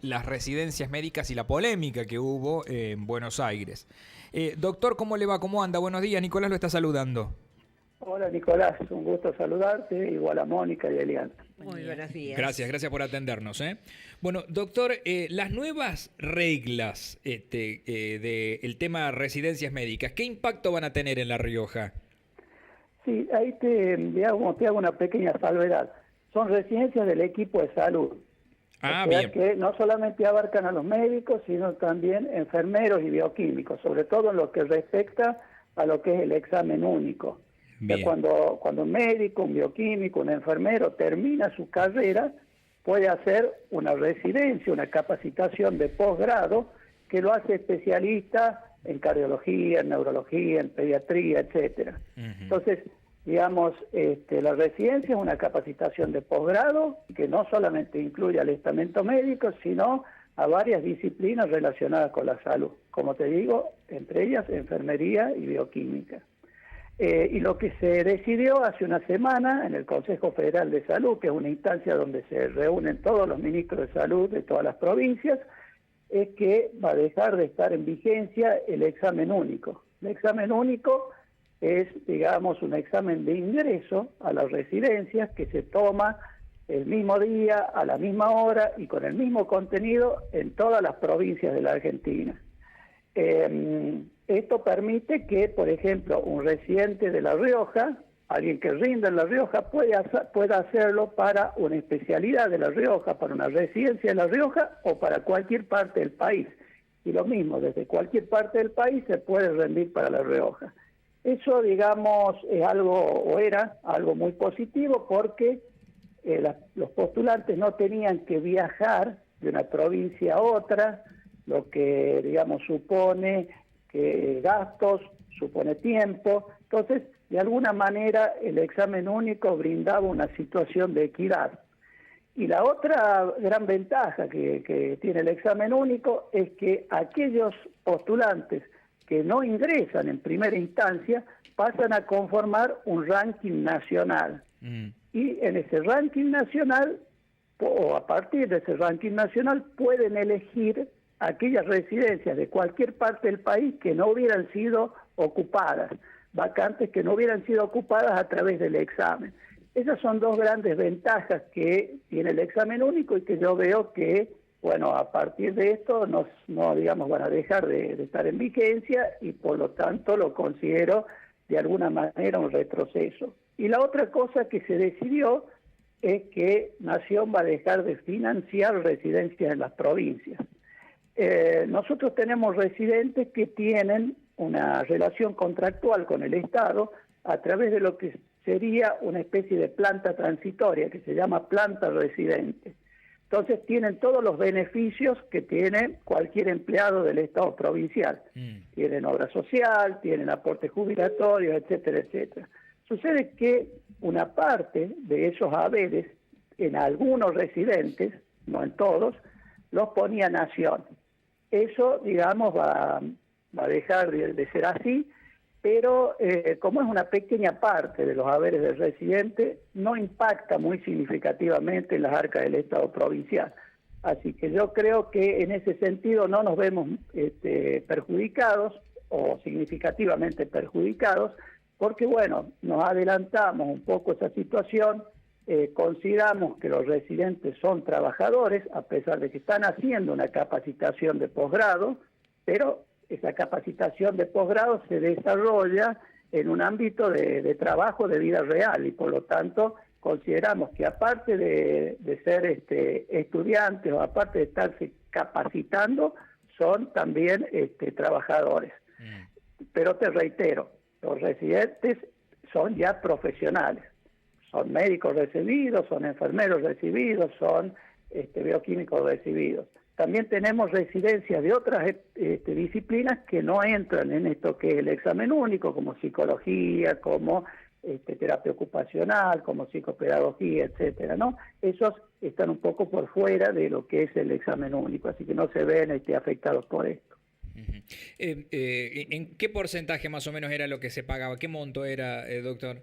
las residencias médicas y la polémica que hubo en Buenos Aires. Doctor, ¿cómo le va? ¿Cómo anda? Buenos días, Nicolás lo está saludando. Hola Nicolás, un gusto saludarte, igual a Mónica y a Eliana. Muy buenos días. Gracias por atendernos. Bueno, doctor, las nuevas reglas del tema residencias médicas, ¿qué impacto van a tener en La Rioja? Sí, ahí te hago una pequeña salvedad. Son residencias del equipo de salud. Ah, O sea bien. que no solamente abarcan a los médicos, sino también enfermeros y bioquímicos, sobre todo en lo que respecta a lo que es el examen único. O sea, Bien. cuando un médico, un bioquímico, un enfermero termina su carrera, puede hacer una residencia, una capacitación de posgrado que lo hace especialista en cardiología, en neurología, en pediatría, etcétera. Entonces, digamos, la residencia es una capacitación de posgrado que no solamente incluye al estamento médico, sino a varias disciplinas relacionadas con la salud. Como te digo, entre ellas enfermería y bioquímica. Y lo que se decidió hace una semana en el Consejo Federal de Salud, que es una instancia donde se reúnen todos los ministros de salud de todas las provincias, es que va a dejar de estar en vigencia el examen único. El examen único es, digamos, un examen de ingreso a las residencias que se toma el mismo día, a la misma hora y con el mismo contenido en todas las provincias de la Argentina. Esto permite que, por ejemplo, un residente de La Rioja, alguien que rinda en La Rioja, pueda hacerlo para una especialidad de La Rioja, para una residencia de La Rioja o para cualquier parte del país. Y lo mismo, desde cualquier parte del país se puede rendir para La Rioja. Eso, digamos, es algo, o era algo muy positivo porque los postulantes no tenían que viajar de una provincia a otra, lo que, digamos, supone que gastos, supone tiempo. Entonces, de alguna manera, el examen único brindaba una situación de equidad. Y la otra gran ventaja que tiene el examen único es que aquellos postulantes que no ingresan en primera instancia pasan a conformar un ranking nacional. Y en ese ranking nacional, o a partir de ese ranking nacional, pueden elegir aquellas residencias de cualquier parte del país que no hubieran sido ocupadas, vacantes que no hubieran sido ocupadas a través del examen. Esas son dos grandes ventajas que tiene el examen único y que yo veo que, bueno, a partir de esto no digamos, van a dejar de estar en vigencia y por lo tanto lo considero de alguna manera un retroceso. Y la otra cosa que se decidió es que Nación va a dejar de financiar residencias en las provincias. Nosotros tenemos residentes que tienen una relación contractual con el Estado a través de lo que sería una especie de planta transitoria que se llama planta residente. Entonces tienen todos los beneficios que tiene cualquier empleado del Estado provincial. Tienen obra social, tienen aportes jubilatorios, etcétera, etcétera. Sucede que una parte de esos haberes en algunos residentes, no en todos, los ponía Nación. Eso, digamos, va a dejar de ser así, pero como es una pequeña parte de los haberes del residente, no impacta muy significativamente en las arcas del Estado provincial. Así que yo creo que en ese sentido no nos vemos perjudicados o significativamente perjudicados, porque bueno, nos adelantamos un poco esa situación. Consideramos que los residentes son trabajadores, a pesar de que están haciendo una capacitación de posgrado, pero esa capacitación de posgrado se desarrolla en un ámbito de trabajo de vida real y por lo tanto consideramos que aparte de ser estudiantes o aparte de estarse capacitando, son también trabajadores. Pero te reitero, los residentes son ya profesionales. Son médicos recibidos, son enfermeros recibidos, son bioquímicos recibidos. También tenemos residencias de otras disciplinas que no entran en esto que es el examen único, como psicología, como terapia ocupacional, como psicopedagogía, etcétera, ¿no? Esos están un poco por fuera de lo que es el examen único, así que no se ven afectados por esto. ¿En qué porcentaje más o menos era lo que se pagaba? ¿Qué monto era, doctor?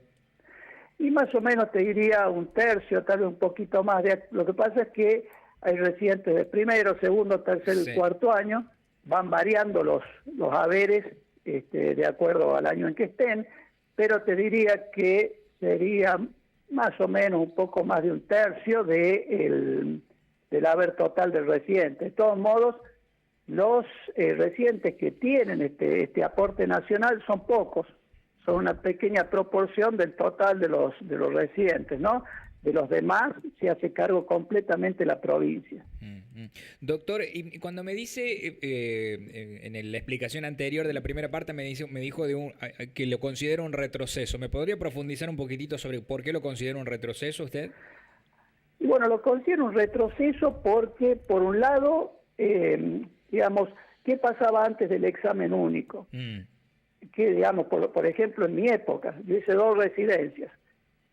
Y más o menos te diría un tercio, tal vez un poquito más. Lo que pasa es que hay residentes de primero, segundo, tercer y cuarto año, van variando los haberes de acuerdo al año en que estén, pero te diría que sería más o menos un poco más de un tercio del haber total del residente. De todos modos, los residentes que tienen este aporte nacional son pocos, son una pequeña proporción del total de los residentes, ¿no? De los demás se hace cargo completamente la provincia. Doctor, y cuando me dice, en la explicación anterior de la primera parte, me dijo que lo considera un retroceso. ¿Me podría profundizar un poquitito sobre por qué lo considera un retroceso usted? Y bueno, lo considero un retroceso porque, por un lado, digamos, ¿qué pasaba antes del examen único? Que, digamos, por ejemplo, en mi época, yo hice 2 residencias.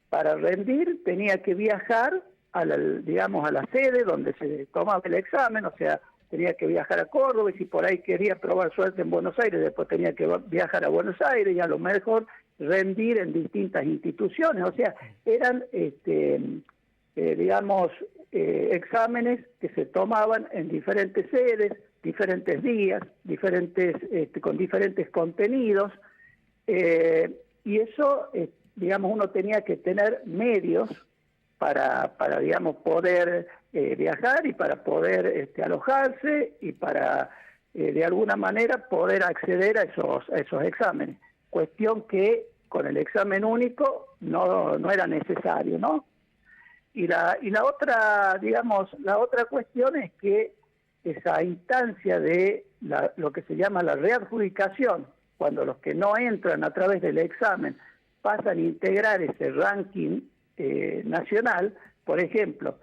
Para rendir tenía que viajar a la sede donde se tomaba el examen, o sea, tenía que viajar a Córdoba, y si por ahí quería probar suerte en Buenos Aires, después tenía que viajar a Buenos Aires y a lo mejor rendir en distintas instituciones. O sea, eran, exámenes que se tomaban en diferentes sedes, diferentes días, con diferentes contenidos, y eso, digamos, uno tenía que tener medios para digamos, poder viajar y para poder alojarse y para, de alguna manera, poder acceder a esos exámenes. Cuestión que con el examen único no era necesario, ¿no? Y la otra, digamos, la otra cuestión es que esa instancia de lo que se llama la readjudicación, cuando los que no entran a través del examen pasan a integrar ese ranking nacional, por ejemplo,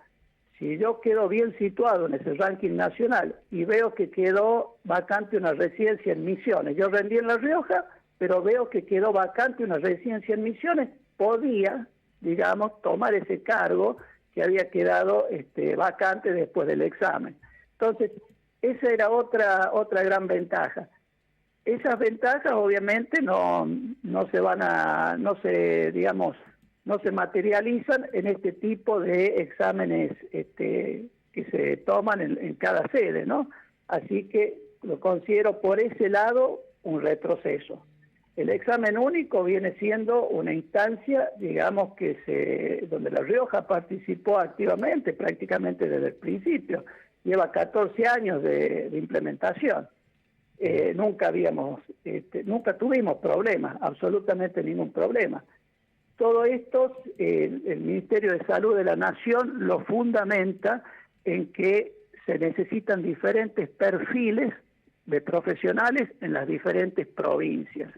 si yo quedo bien situado en ese ranking nacional y veo que quedó vacante una residencia en Misiones, yo rendí en La Rioja, pero veo que quedó vacante una residencia en Misiones, podía, digamos, tomar ese cargo que había quedado vacante después del examen. Entonces, esa era otra gran ventaja. Esas ventajas obviamente no se materializan en este tipo de exámenes que se toman en cada sede, ¿no? Así que lo considero por ese lado un retroceso. El examen único viene siendo una instancia, digamos, donde La Rioja participó activamente, prácticamente desde el principio. Lleva 14 años de implementación. Nunca tuvimos problemas, absolutamente ningún problema. Todo esto, el Ministerio de Salud de la Nación lo fundamenta en que se necesitan diferentes perfiles de profesionales en las diferentes provincias.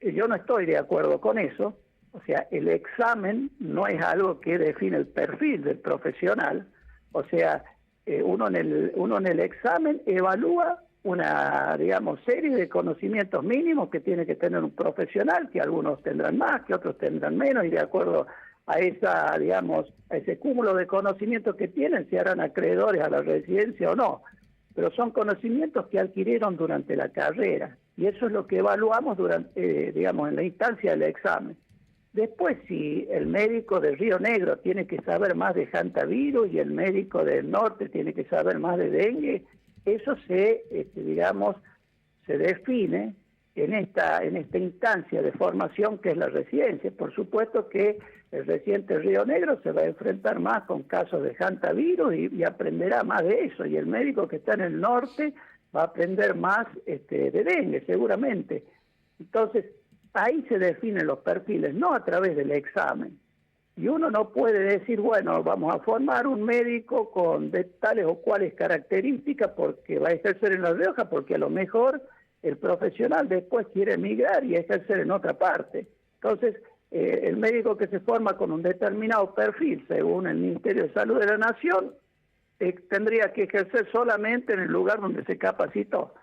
Yo no estoy de acuerdo con eso. O sea, el examen no es algo que define el perfil del profesional. O sea, uno en el examen evalúa una, digamos, serie de conocimientos mínimos que tiene que tener un profesional, que algunos tendrán más, que otros tendrán menos, y de acuerdo a ese cúmulo de conocimientos que tienen, se harán acreedores a la residencia o no. Pero son conocimientos que adquirieron durante la carrera, y eso es lo que evaluamos en la instancia del examen. Después, si el médico de Río Negro tiene que saber más de hantavirus y el médico del norte tiene que saber más de dengue, eso se define en esta instancia de formación que es la residencia. Por supuesto que el residente de Río Negro se va a enfrentar más con casos de hantavirus y aprenderá más de eso, y el médico que está en el norte va a aprender más de dengue, seguramente. Entonces, ahí se definen los perfiles, no a través del examen. Y uno no puede decir, bueno, vamos a formar un médico con tales o cuales características porque va a ejercer en La Rioja, porque a lo mejor el profesional después quiere emigrar y ejercer en otra parte. Entonces, el médico que se forma con un determinado perfil, según el Ministerio de Salud de la Nación, tendría que ejercer solamente en el lugar donde se capacitó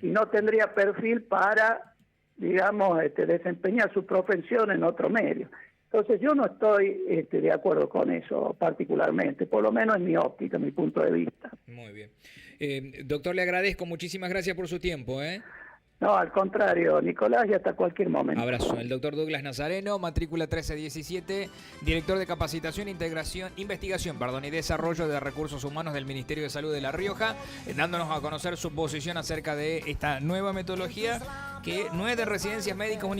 y no tendría perfil para, digamos, desempeñar su profesión en otro medio. Entonces yo no estoy de acuerdo con eso particularmente, por lo menos en mi óptica, en mi punto de vista. Muy bien. Doctor, le agradezco, muchísimas gracias por su tiempo. No, al contrario, Nicolás, y hasta cualquier momento. Abrazo. El doctor Douglas Nazareno, matrícula 1317, director de capacitación, integración, investigación, y desarrollo de recursos humanos del Ministerio de Salud de La Rioja, dándonos a conocer su posición acerca de esta nueva metodología que no es de residencias médicas únicamente.